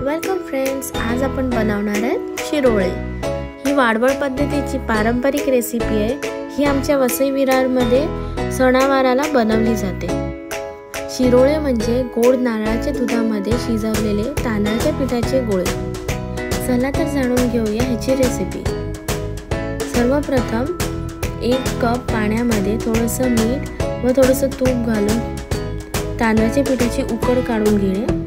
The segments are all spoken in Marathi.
वेलकम फ्रेंड्स, आज आपण बनवणार आहे शिरोळे। ही वाडवळ पद्धतीची पारंपरिक रेसिपी आहे। ही आमच्या वसई विरारमध्ये सणावाराला बनवली जाते। शिरोळे म्हणजे गोड नारळाच्या दुधामध्ये शिजवलेले तांदळाच्या पिठाचे गोळे। चला तर जाणून घेऊया ह्याची रेसिपी। सर्वप्रथम 1 कप पाण्यामध्ये थोडंसं मीठ व थोडंसं तूप घालून तांदळाच्या पिठाची उकड काढून घेणे।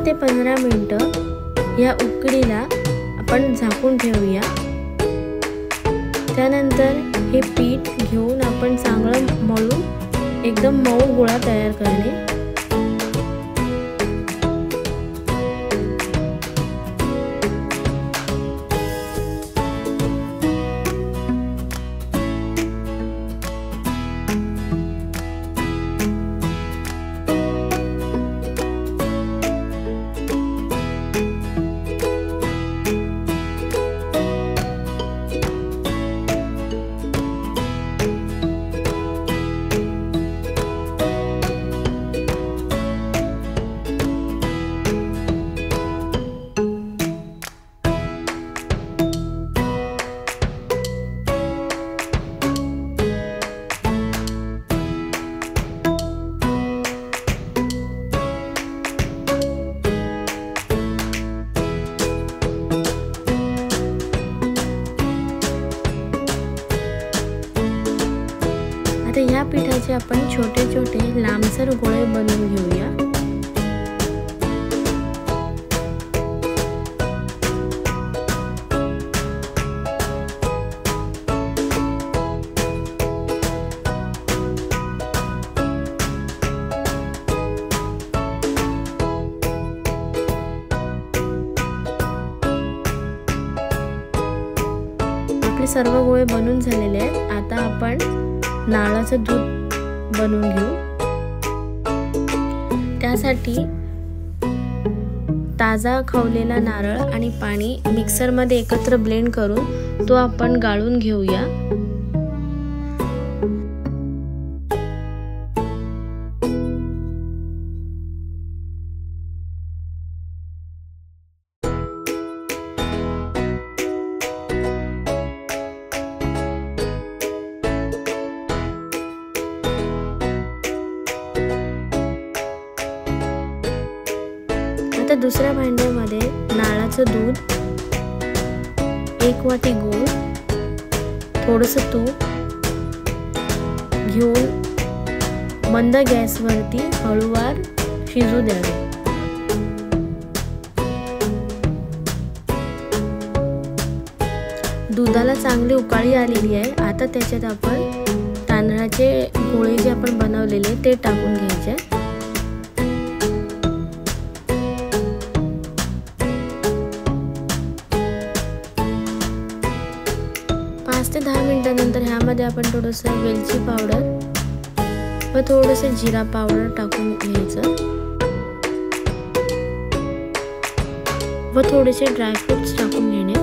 ते 15 मिनिटं या उकडीला आपण झाकून ठेवूया। त्यानंतर हे पीठ घेऊन आपण चांगलं मळून एकदम मऊ गोळा तयार करणे। आता या पिठाचे आपण छोटे छोटे लांबसर गोळे बनवून घेऊया। आपले सर्व गोळे बनून झालेले आहेत। आता आपण नारळाचं दूध बनवून घेऊ। त्यासाठी ताजा खवलेला नारळ आणि पाणी मिक्सर मध्ये एकत्र ब्लेंड करून तो आपण गाळून घेऊया। आता दुसऱ्या भांड्यामध्ये नारळाचं दूध, 1 वाटी गूळ, थोडंसं तूप घेऊन मंद गॅसवरती हळूवार शिजू द्यावे। दुधाला चांगली उकळी आलेली आहे। आता त्याच्यात आपण तांदळाचे गोळे जे आपण बनवलेले ते टाकून घ्यायचे। 5 ते 10 मिनिटांनंतर ह्यामध्ये आपण थोडंसं वेलची पावडर व थोडंसं जिरा पावडर टाकून घ्यायचं व थोडेसे ड्रायफ्रुट्स टाकून घेणे।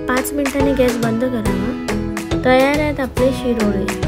पाच मिनिटांनी गॅस बंद करावा। तयार आहेत आपले शिरोळे।